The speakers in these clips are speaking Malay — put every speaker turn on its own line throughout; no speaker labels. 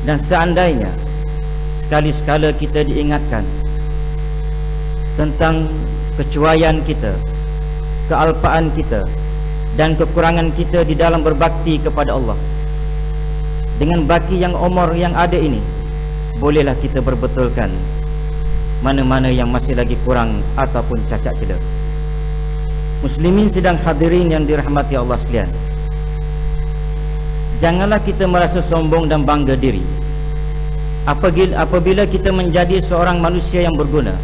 Dan seandainya sekali-sekala kita diingatkan tentang kecuaian kita, kealpaan kita dan kekurangan kita di dalam berbakti kepada Allah, dengan baki yang umur yang ada ini, bolehlah kita berbetulkan mana-mana yang masih lagi kurang ataupun cacat celah. Muslimin sidang hadirin yang dirahmati Allah sekalian, janganlah kita merasa sombong dan bangga diri apabila kita menjadi seorang manusia yang berguna.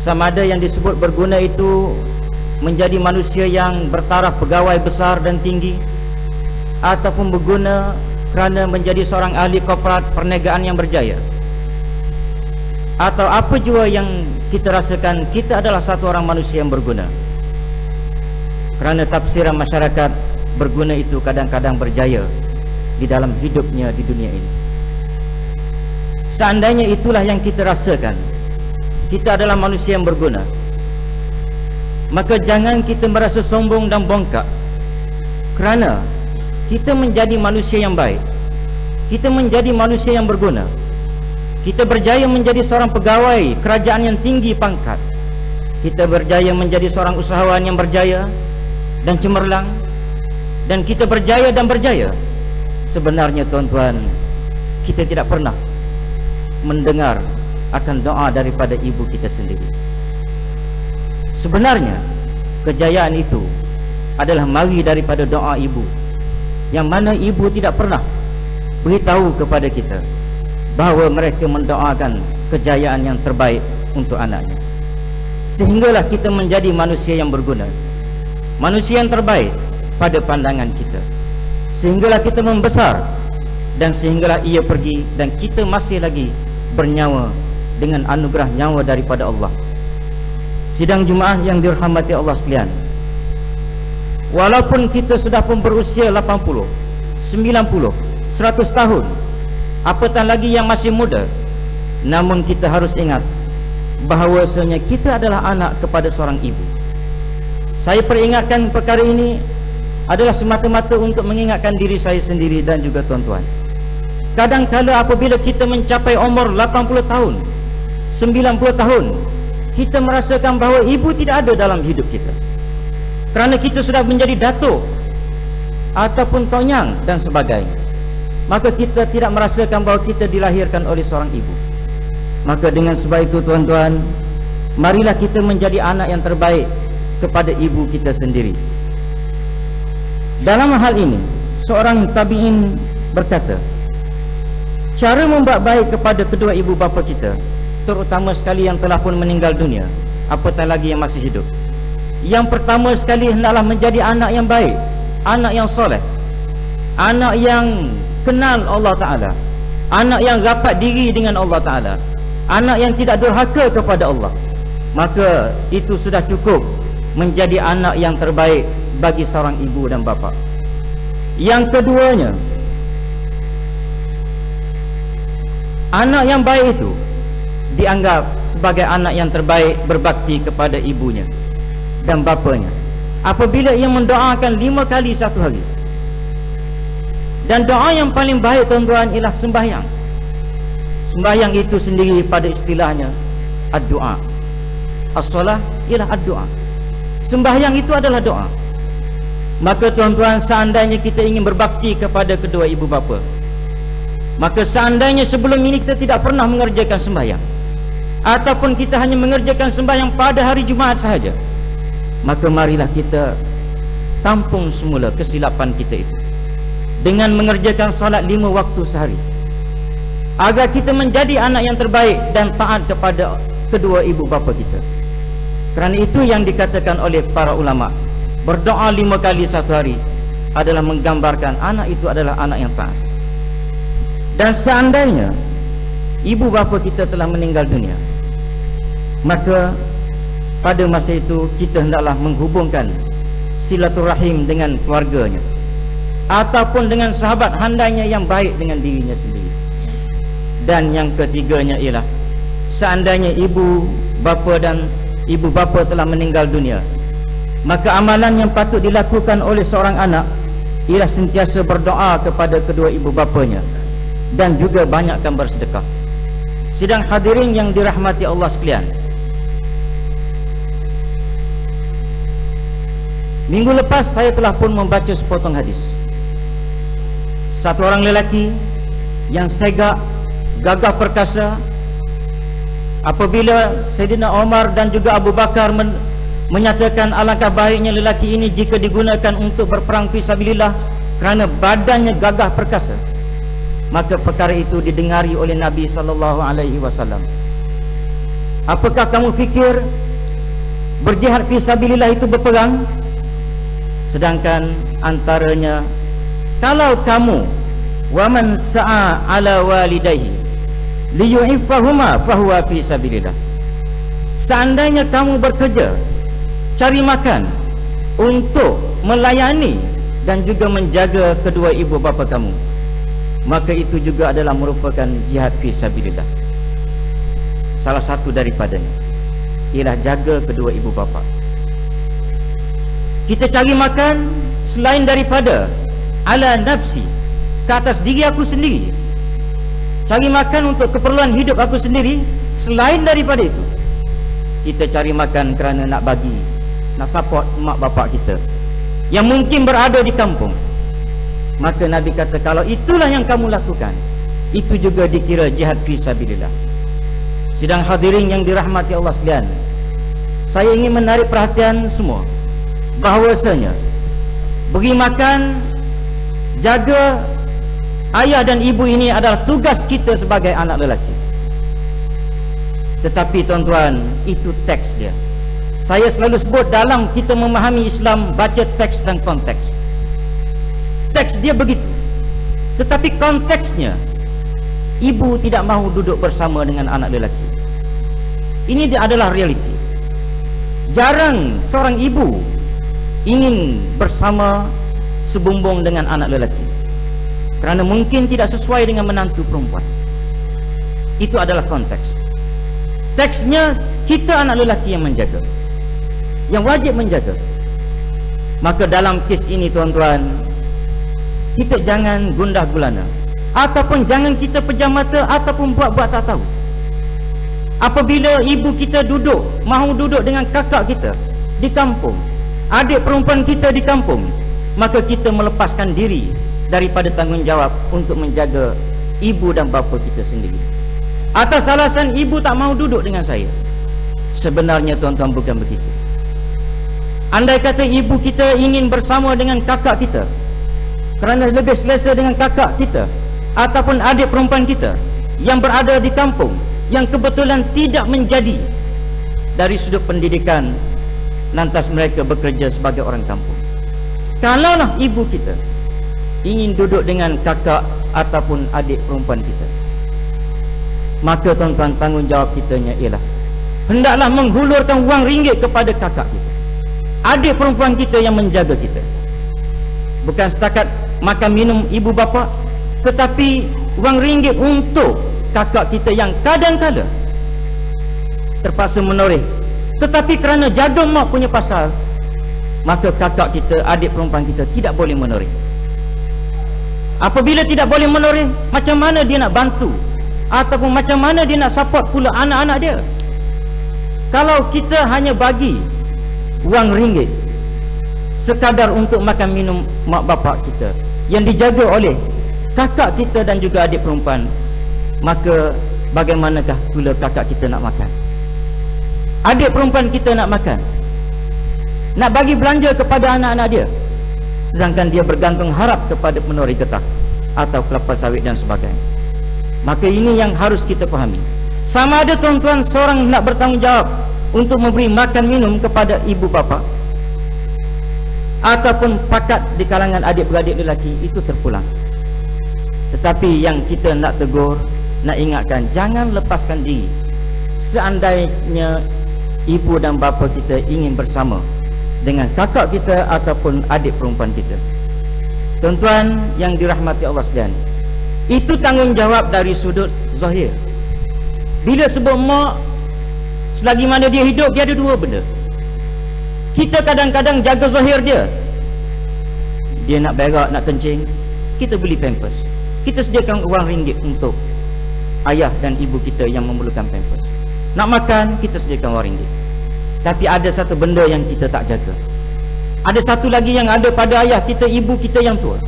Sama ada yang disebut berguna itu menjadi manusia yang bertaraf pegawai besar dan tinggi, ataupun berguna kerana menjadi seorang ahli korporat perniagaan yang berjaya, atau apa jua yang kita rasakan kita adalah satu orang manusia yang berguna. Kerana tafsiran masyarakat, berguna itu kadang-kadang berjaya di dalam hidupnya di dunia ini. Seandainya itulah yang kita rasakan, kita adalah manusia yang berguna, maka jangan kita merasa sombong dan bongkak kerana kita menjadi manusia yang baik, kita menjadi manusia yang berguna, kita berjaya menjadi seorang pegawai kerajaan yang tinggi pangkat, kita berjaya menjadi seorang usahawan yang berjaya dan cemerlang, dan kita berjaya dan berjaya. Sebenarnya tuan-tuan, kita tidak pernah mendengar akan doa daripada ibu kita sendiri. Sebenarnya kejayaan itu adalah mari daripada doa ibu, yang mana ibu tidak pernah beritahu kepada kita bahawa mereka mendoakan kejayaan yang terbaik untuk anaknya. Sehinggalah kita menjadi manusia yang berguna, manusia yang terbaik pada pandangan kita. Sehinggalah kita membesar, dan sehinggalah ia pergi dan kita masih lagi bernyawa dengan anugerah nyawa daripada Allah. Sidang Jumaat yang dirahmati Allah sekalian, walaupun kita sudah pun berusia 80, 90, 100 tahun, apatah lagi yang masih muda, namun kita harus ingat bahawasanya kita adalah anak kepada seorang ibu. Saya peringatkan perkara ini adalah semata-mata untuk mengingatkan diri saya sendiri dan juga tuan-tuan. Kadang-kala apabila kita mencapai umur 80 tahun, 90 tahun, kita merasakan bahawa ibu tidak ada dalam hidup kita, kerana kita sudah menjadi datuk ataupun tonyang dan sebagainya. Maka kita tidak merasakan bahawa kita dilahirkan oleh seorang ibu. Maka dengan sebab itu tuan-tuan, marilah kita menjadi anak yang terbaik kepada ibu kita sendiri. Dalam hal ini, seorang tabi'in berkata, cara membuat baik kepada kedua ibu bapa kita, terutama sekali yang telah pun meninggal dunia, apatah lagi yang masih hidup, yang pertama sekali hendaklah menjadi anak yang baik, anak yang soleh, anak yang kenal Allah Ta'ala, anak yang rapat diri dengan Allah Ta'ala, anak yang tidak durhaka kepada Allah. Maka itu sudah cukup menjadi anak yang terbaik bagi seorang ibu dan bapa. Yang keduanya, anak yang baik itu dianggap sebagai anak yang terbaik berbakti kepada ibunya dan bapanya apabila ia mendoakan 5 kali satu hari. Dan doa yang paling baik tuan-tuan ialah sembahyang. Sembahyang itu sendiri pada istilahnya ad-doa. As-salah ialah ad-doa. Sembahyang itu adalah doa. Maka tuan-tuan, seandainya kita ingin berbakti kepada kedua ibu bapa, maka seandainya sebelum ini kita tidak pernah mengerjakan sembahyang, ataupun kita hanya mengerjakan sembahyang pada hari Jumaat sahaja, maka marilah kita tampung semula kesilapan kita itu dengan mengerjakan salat 5 waktu sehari, agar kita menjadi anak yang terbaik dan taat kepada kedua ibu bapa kita. Kerana itu yang dikatakan oleh para ulama, berdoa 5 kali satu hari adalah menggambarkan anak itu adalah anak yang taat. Dan seandainya ibu bapa kita telah meninggal dunia, maka pada masa itu kita hendaklah menghubungkan silaturahim dengan keluarganya, ataupun dengan sahabat handainya yang baik dengan dirinya sendiri. Dan yang ketiganya ialah, seandainya ibu bapa telah meninggal dunia, maka amalan yang patut dilakukan oleh seorang anak ialah sentiasa berdoa kepada kedua ibu bapanya, dan juga banyakkan bersedekah. Sidang hadirin yang dirahmati Allah sekalian, minggu lepas saya telah pun membaca sepotong hadis. Satu orang lelaki yang segak, gagah perkasa, apabila Sayyidina Umar dan juga Abu Bakar menyatakan alangkah baiknya lelaki ini jika digunakan untuk berperang fisabilillah kerana badannya gagah perkasa, maka perkara itu didengari oleh Nabi SAW. Apakah kamu fikir berjihad fisabilillah itu berperang? Sedangkan antaranya, kalau kamu waman sa'a ala walidayhi liyu'ifahuma fahuwa fisabilillah, seandainya kamu bekerja cari makan untuk melayani dan juga menjaga kedua ibu bapa kamu, maka itu juga adalah merupakan jihad fisabilillah. Salah satu daripadanya ialah jaga kedua ibu bapa. Kita cari makan selain daripada ala nafsi, ke atas diri aku sendiri, cari makan untuk keperluan hidup aku sendiri. Selain daripada itu, kita cari makan kerana nak bagi, nak support mak bapak kita yang mungkin berada di kampung. Maka Nabi kata, kalau itulah yang kamu lakukan, itu juga dikira jihad fisabilillah. Sidang hadirin yang dirahmati Allah sekalian, saya ingin menarik perhatian semua bahawasanya beri makan, jaga ayah dan ibu ini adalah tugas kita sebagai anak lelaki. Tetapi tuan-tuan, itu teks dia. Saya selalu sebut dalam kita memahami Islam, baca teks dan konteks. Teks dia begitu, tetapi konteksnya, ibu tidak mahu duduk bersama dengan anak lelaki. Ini adalah realiti. Jarang seorang ibu ingin bersama sebumbung dengan anak lelaki, kerana mungkin tidak sesuai dengan menantu perempuan. Itu adalah konteks. Teksnya, kita anak lelaki yang menjaga, yang wajib menjaga. Maka dalam kes ini tuan-tuan, kita jangan gundah gulana, ataupun jangan kita pejam mata, ataupun buat-buat tak tahu. Apabila ibu kita mahu duduk dengan kakak kita di kampung, adik perempuan kita di kampung, maka kita melepaskan diri daripada tanggungjawab untuk menjaga ibu dan bapa kita sendiri. Atas alasan ibu tak mahu duduk dengan saya. Sebenarnya tuan-tuan bukan begitu. Andai kata ibu kita ingin bersama dengan kakak kita kerana lebih selesa dengan kakak kita ataupun adik perempuan kita yang berada di kampung, yang kebetulan tidak menjadi dari sudut pendidikan, lantas mereka bekerja sebagai orang kampung. Kalaulah ibu kita ingin duduk dengan kakak ataupun adik perempuan kita, maka tuan-tuan, tanggungjawab kitanya ialah hendaklah menghulurkan wang ringgit kepada kakak kita, adik perempuan kita yang menjaga kita. Bukan setakat makan minum ibu bapa, tetapi wang ringgit untuk kakak kita yang kadang-kala terpaksa menoreh, tetapi kerana jaga mak punya pasal, maka kakak kita, adik perempuan kita tidak boleh menoreh. Apabila tidak boleh menoreh, macam mana dia nak bantu ataupun macam mana dia nak support pula anak-anak dia? Kalau kita hanya bagi wang ringgit sekadar untuk makan minum mak bapak kita yang dijaga oleh kakak kita dan juga adik perempuan, maka bagaimanakah pula kakak kita nak makan, adik perempuan kita nak makan, nak bagi belanja kepada anak-anak dia, sedangkan dia bergantung harap kepada penori getah atau kelapa sawit dan sebagainya. Maka ini yang harus kita fahami. Sama ada tuan-tuan seorang nak bertanggungjawab untuk memberi makan minum kepada ibu bapa ataupun pakat di kalangan adik-beradik lelaki, itu terpulang. Tetapi yang kita nak tegur, nak ingatkan, jangan lepaskan diri seandainya ibu dan bapa kita ingin bersama dengan kakak kita ataupun adik perempuan kita. Tuan-tuan yang dirahmati Allah sekalian, itu tanggungjawab dari sudut zahir. Bila sebut mak, selagi mana dia hidup, dia ada dua benda. Kita kadang-kadang jaga zahir dia. Dia nak berak, nak kencing, kita beli pampers. kita sediakan wang ringgit untuk ayah dan ibu kita yang memerlukan pampers. Nak makan, kita sediakan wang ringgit. Tapi ada satu benda yang kita tak jaga. Ada satu lagi yang ada pada ayah kita, ibu kita yang tua,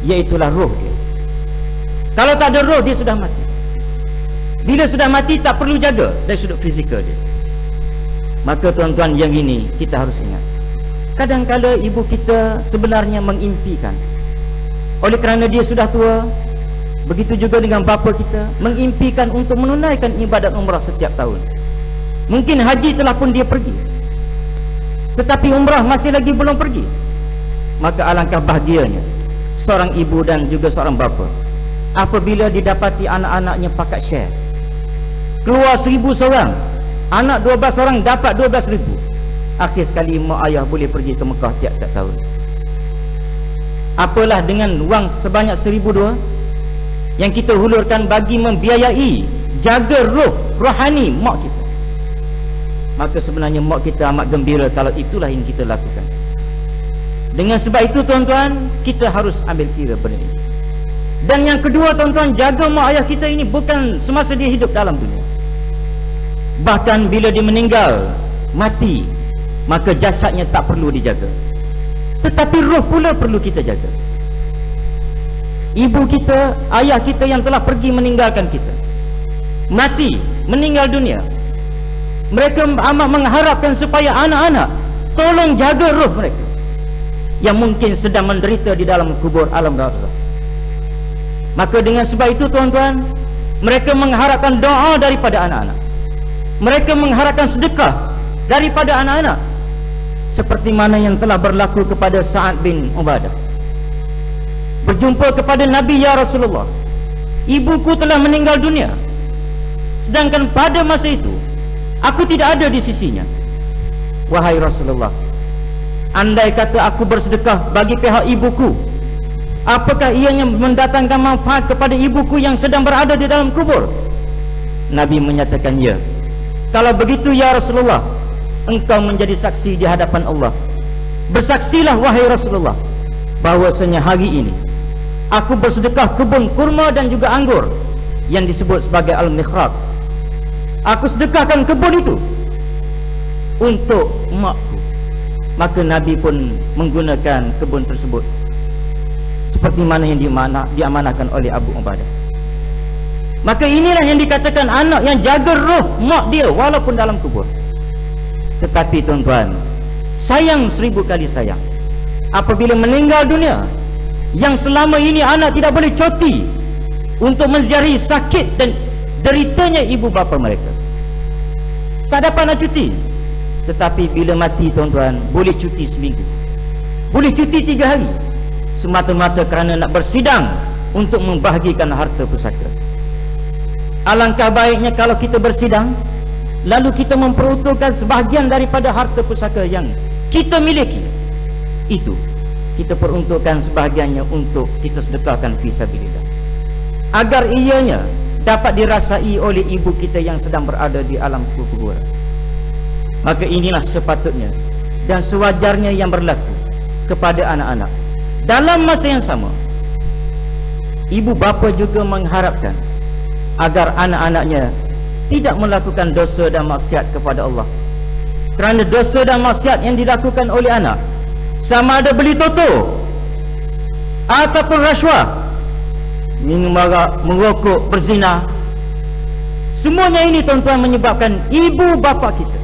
iaitulah roh dia. Kalau tak ada roh, dia sudah mati. Bila sudah mati, tak perlu jaga dari sudut fizikal dia. Maka tuan-tuan, yang ini kita harus ingat. Kadang-kadang ibu kita sebenarnya mengimpikan, oleh kerana dia sudah tua. Begitu juga dengan bapa kita, mengimpikan untuk menunaikan ibadat umrah setiap tahun. Mungkin haji telah pun dia pergi, tetapi umrah masih lagi belum pergi. Maka alangkah bahagianya seorang ibu dan juga seorang bapa apabila didapati anak-anaknya pakat share. Keluar 1,000 seorang, anak 12 orang dapat 12,000. Akhir sekali mak ayah boleh pergi ke Mekah tiap-tiap tahun. Apalah dengan wang sebanyak 1,002 yang kita hulurkan bagi membiayai jaga rohani mak kita. Maka sebenarnya mak kita amat gembira kalau itulah yang kita lakukan. Dengan sebab itu tuan-tuan, kita harus ambil kira benda ini. Dan yang kedua tuan-tuan, jaga mak ayah kita ini bukan semasa dia hidup dalam dunia. Bahkan bila dia meninggal, mati, maka jasadnya tak perlu dijaga, tetapi roh pula perlu kita jaga. Ibu kita, ayah kita yang telah pergi meninggalkan kita, mati, meninggal dunia, mereka amat mengharapkan supaya anak-anak tolong jaga roh mereka yang mungkin sedang menderita di dalam kubur alam barzakh. Maka dengan sebab itu tuan-tuan, mereka mengharapkan doa daripada anak-anak, mereka mengharapkan sedekah daripada anak-anak, seperti mana yang telah berlaku kepada Sa'ad bin Ubadah. Berjumpa kepada Nabi, ya Rasulullah, ibuku telah meninggal dunia, sedangkan pada masa itu aku tidak ada di sisinya. Wahai Rasulullah, andai kata aku bersedekah bagi pihak ibuku, apakah ianya mendatangkan manfaat kepada ibuku yang sedang berada di dalam kubur? Nabi menyatakan ya. Kalau begitu ya Rasulullah, engkau menjadi saksi di hadapan Allah. Bersaksilah wahai Rasulullah, bahwasanya hari ini aku bersedekah kebun kurma dan juga anggur yang disebut sebagai al-mikhrab. Aku sedekahkan kebun itu untuk makku. Maka Nabi pun menggunakan kebun tersebut seperti mana yang diamanahkan oleh Abu Ubadah. Maka inilah yang dikatakan anak yang jaga roh mak dia walaupun dalam kubur. Tetapi tuan-tuan, sayang 1000 kali sayang apabila meninggal dunia, yang selama ini anak tidak boleh cuti untuk menziarahi sakit dan deritanya ibu bapa mereka, tak dapat nak cuti. Tetapi bila mati tuan-tuan, boleh cuti seminggu, boleh cuti 3 hari, semata-mata kerana nak bersidang untuk membahagikan harta pusaka. Alangkah baiknya kalau kita bersidang, lalu kita memperuntukkan sebahagian daripada harta pusaka yang kita miliki, itu kita peruntukkan sebahagiannya untuk kita sedekahkan fisabilillah, agar ianya dapat dirasai oleh ibu kita yang sedang berada di alam kuburan. Maka inilah sepatutnya dan sewajarnya yang berlaku kepada anak-anak. Dalam masa yang sama, ibu bapa juga mengharapkan agar anak-anaknya tidak melakukan dosa dan maksiat kepada Allah. Kerana dosa dan maksiat yang dilakukan oleh anak, sama ada beli toto ataupun rasuah, minum arak, merokok, berzina, semuanya ini tuan-tuan menyebabkan ibu bapa kita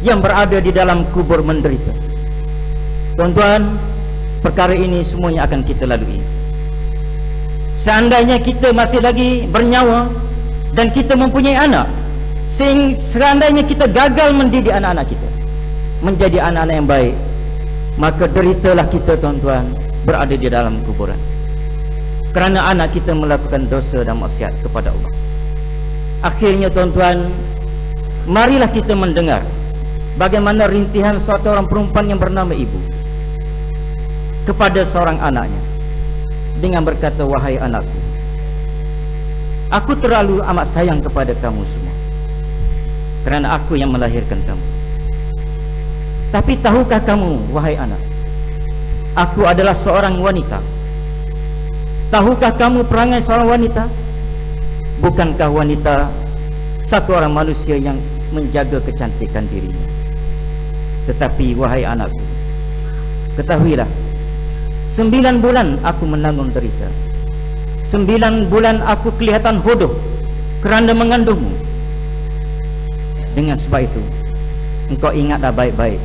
yang berada di dalam kubur menderita. Tuan-tuan, perkara ini semuanya akan kita lalui. Seandainya kita masih lagi bernyawa dan kita mempunyai anak, seandainya kita gagal mendidik anak-anak kita menjadi anak-anak yang baik, maka deritalah kita tuan-tuan berada di dalam kuburan, kerana anak kita melakukan dosa dan maksiat kepada Allah. Akhirnya tuan-tuan, marilah kita mendengar bagaimana rintihan suatu orang perempuan yang bernama ibu kepada seorang anaknya dengan berkata, wahai anakku, aku terlalu amat sayang kepada kamu semua kerana aku yang melahirkan kamu. Tapi tahukah kamu, wahai anak, aku adalah seorang wanita Tahukah kamu perangai seorang wanita? Bukankah wanita satu orang manusia yang menjaga kecantikan dirinya? Tetapi wahai anakku, ketahuilah, 9 bulan aku menanggung derita. 9 bulan aku kelihatan bodoh kerana mengandungmu. Dengan sebab itu, engkau ingatlah baik-baik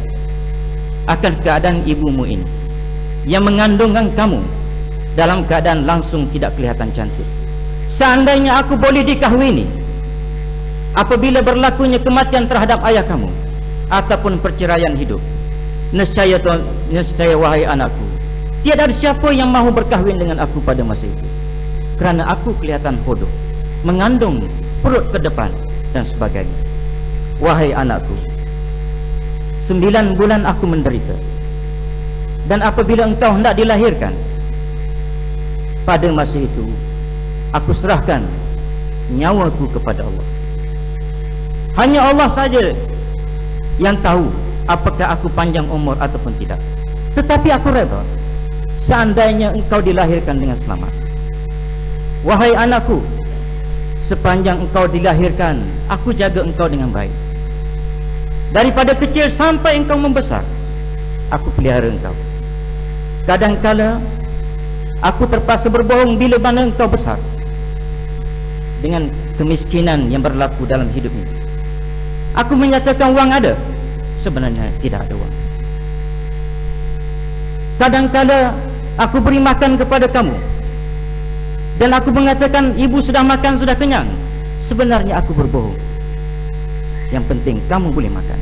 akan keadaan ibumu ini yang mengandungkan kamu dalam keadaan langsung tidak kelihatan cantik. Seandainya aku boleh dikahwini apabila berlakunya kematian terhadap ayah kamu ataupun perceraian hidup, nescaya wahai anakku, tiada ada siapa yang mahu berkahwin dengan aku pada masa itu, kerana aku kelihatan bodoh, mengandung perut ke depan dan sebagainya. Wahai anakku, 9 bulan aku menderita, dan apabila engkau hendak dilahirkan, pada masa itu aku serahkan nyawaku kepada Allah. Hanya Allah saja yang tahu apakah aku panjang umur ataupun tidak. Tetapi aku redha seandainya engkau dilahirkan dengan selamat. Wahai anakku, sepanjang engkau dilahirkan, aku jaga engkau dengan baik. Daripada kecil sampai engkau membesar, aku pelihara engkau. Kadangkala aku terpaksa berbohong bila mana engkau besar, dengan kemiskinan yang berlaku dalam hidup ini. Aku menyatakan wang ada, sebenarnya tidak ada wang. Kadangkala aku beri makan kepada kamu, dan aku mengatakan ibu sudah makan, sudah kenyang, sebenarnya aku berbohong. Yang penting kamu boleh makan.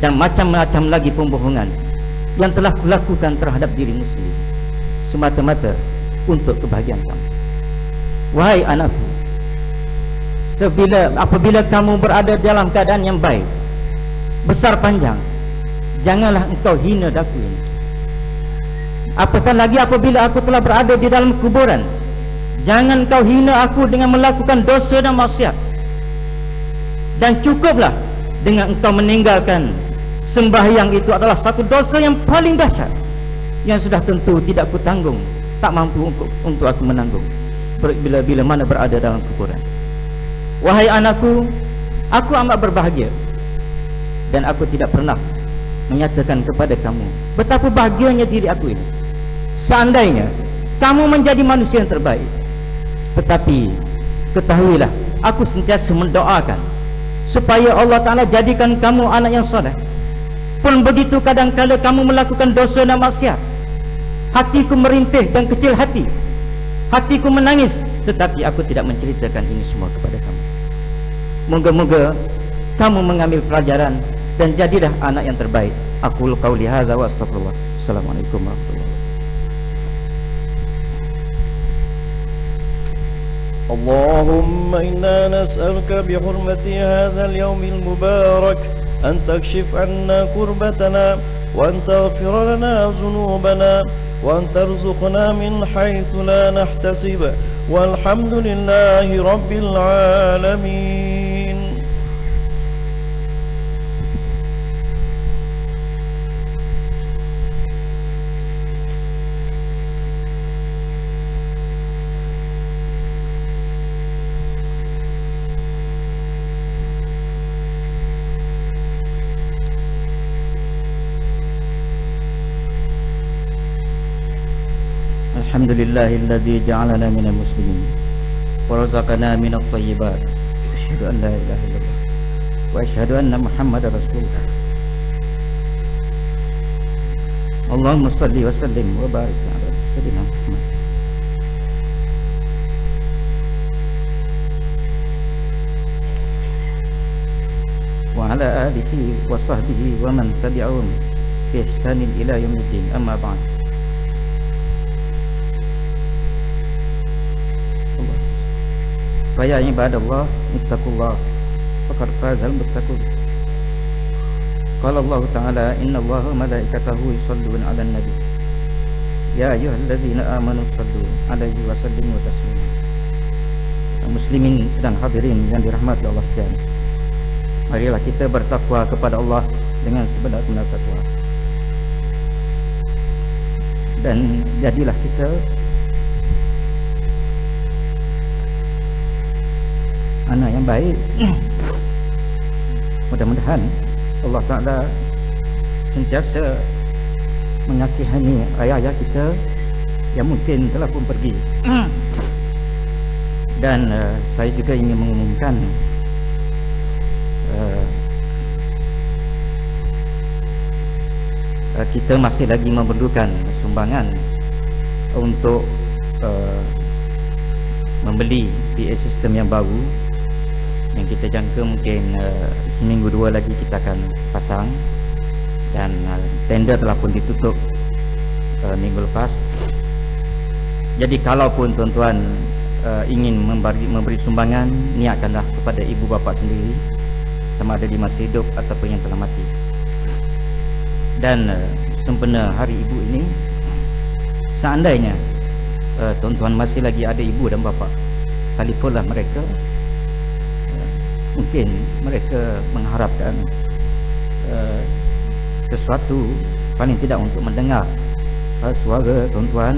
Dan macam-macam lagi pembohongan yang telah kulakukan terhadap dirimu sendiri, semata-mata untuk kebahagiaan kamu. Wahai anakku, apabila kamu berada dalam keadaan yang baik, besar panjang, janganlah engkau hina daku ini. Apatah lagi apabila aku telah berada di dalam kuburan, jangan kau hina aku dengan melakukan dosa dan maksiat. Dan cukuplah dengan engkau meninggalkan sembahyang, itu adalah satu dosa yang paling dahsyat, yang sudah tentu tidak ku tanggung, tak mampu untuk aku menanggung bila mana berada dalam kuburan. Wahai anakku, aku amat berbahagia, dan aku tidak pernah menyatakan kepada kamu betapa bahagianya diri aku ini seandainya kamu menjadi manusia yang terbaik. Tetapi ketahuilah, aku sentiasa mendoakan supaya Allah Ta'ala jadikan kamu anak yang soleh. Pun begitu, kadang-kadang kamu melakukan dosa dan maksiat, hatiku merintih dan kecil hati, hatiku menangis, tetapi aku tidak menceritakan ini semua kepada kamu. Moga-moga kamu mengambil pelajaran dan jadilah anak yang terbaik. Aku qauli hadza wa astagfirullah. Assalamualaikum warahmatullahi wabarakatuh.
اللهم إنا نسألك بحرمة هذا اليوم المبارك أن تكشف عنا كربتنا، وأن تغفر لنا ذنوبنا، وأن ترزقنا من حيث لا نحتسب، والحمد لله رب العالمين.
Alhamdulillahilladzi ja'alana minal muslimin wa razaqana minat thayyibat. Asyhadu an la ilaha illallah wa asyhadu anna Muhammadar Rasulullah. Allahumma shalli wa sallim wa barik ala sayyidina Muhammad. Wa ala alihi wa sahbihi wa man tabi'ahum bi ihsanin ila yaumiddin. Amma ba'd. Fa ya ibadallah ittaqullah faqad fazal muttaqun. Qala Allah Ta'ala, inna Allaha wa malaikatahu yusholluna 'alan nabi ya ayyuhalladzina amanu shallu 'alaihi wa sallimu taslima. Muslimin sedang hadirin yang dirahmati Allah sekalian, marilah kita bertakwa kepada Allah dengan sebenar-benar takwa, dan jadilah kita yang baik. Mudah-mudahan Allah Ta'ala sentiasa mengasihani ayah-ayah kita yang mungkin telah pun pergi. Dan saya juga ingin mengumumkan kita masih lagi memerlukan sumbangan untuk membeli PA sistem yang baru, yang kita jangka mungkin seminggu dua lagi kita akan pasang, dan tender telah pun ditutup minggu lepas. Jadi kalaupun tuan-tuan ingin memberi sumbangan, niatkanlah kepada ibu bapa sendiri, sama ada di masih hidup ataupun yang telah mati. Dan sempena hari ibu ini, seandainya tuan-tuan masih lagi ada ibu dan bapa, telefonlah mereka. Mungkin mereka mengharapkan sesuatu, paling tidak untuk mendengar suara tuan-tuan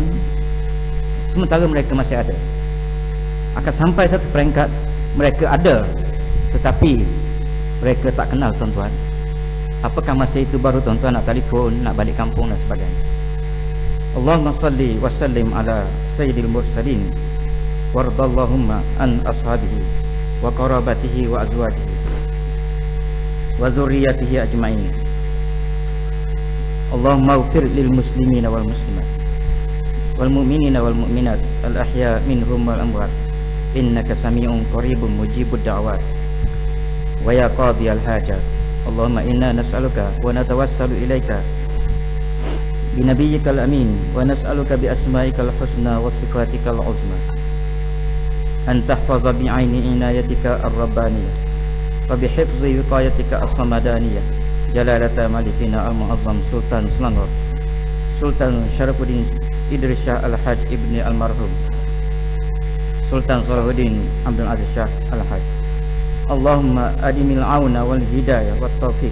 sementara mereka masih ada. Akan sampai satu peringkat mereka ada tetapi mereka tak kenal tuan-tuan. Apakah masa itu baru tuan-tuan nak telefon, nak balik kampung dan sebagainya. Allahumma salli wa sallim ala sayyidil mursalin wardallahumma an ashabihi wa qarabatihi wa azwajihi wa zurriyatihi ajma'in. Allahumma ighfir lil muslimina wal muslimat wal mu'minina wal mu'minat al ahya minhum wal amwat innaka sami'un qaribun mujibud da'wat wa ya qadiyal hajat. Allahumma inna nas'aluka wa natawassalu ilaika binabiyyikal amin wa nas'aluka bi asma'ikal husna wa sifatikal uzma an tahfaza bi'aini inayatika ar-rabbaniyah wa bihifzi wiqayatika as-samadaniyah jalalata malikina al-mu'azzam Sultan Selangor Sultan Syarafuddin Idris Shah Al-Haj Ibni Al-Marhum Sultan Salahuddin Abdul Aziz Shah Al-Haj. Allahumma adimil auna wal hidayah wat taufiq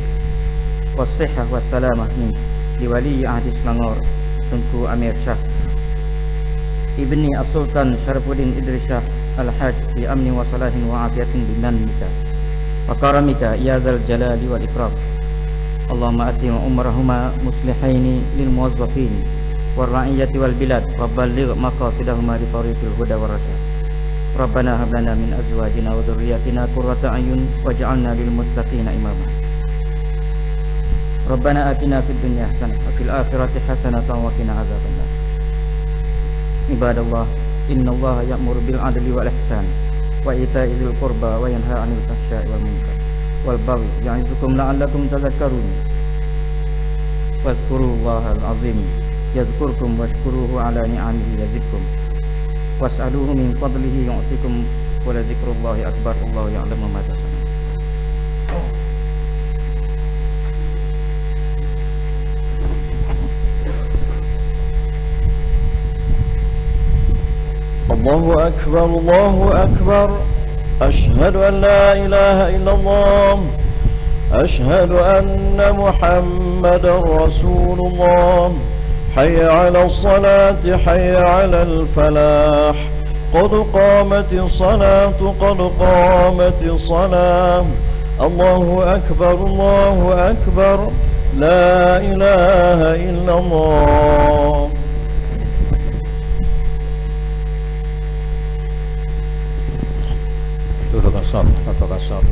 was sihah was salamah min liwali ahdi Selangor Tunku Amir Shah Ibni As-Sultan Syarafuddin Idris Shah Al-Haj bi amni wa salahin wa afiyatin bimannika wa karamika ya dzal jalali wal ikram. Allahumma atim umrahuma muslihaini lil muwazzafin war ra'iyati wal bilad wa balligh maqasidahuma bi tariqil huda war rasyad. Rabbana hab lana min azwajina wa dhurriyyatina qurrata a'yun waj'alna lil muttaqina imama. Rabbana atina fid dunya hasanah wa fil akhirati hasanah wa qina adzabannar. Ibadallah, innallaha ya'muru bil 'adli wal ihsan wa ita'i dzil qurba wa yanha 'anil fahsya'i wal munkar wal baghi ya'izukum la'allakum tadhakkarun. Wazkurullahal 'azim yazkurkum washkuruhu 'ala ni'amihi yazidkum was'aluhu min fadlihi yu'tikum wa la dzikrullahi akbar. Allahu ya'lamu ma tasna'un.
Allahu akbar, Allahu akbar. Ashhadu an la ilaha illallah. Ashhadu anna Muhammadar Rasulullah. حي على الصلاة حي على الفلاح قد قامت الصلاة قد قامت الصلاة. الله أكبر الله أكبر لا إله إلا الله.
Duduk kasar atau kasar.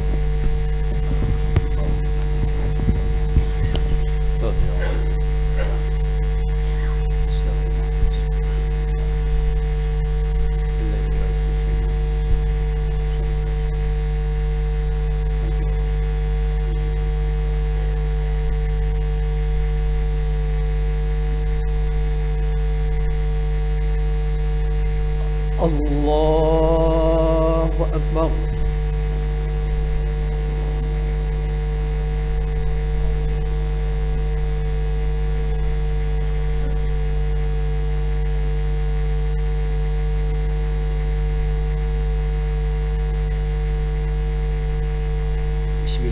الله أكبر.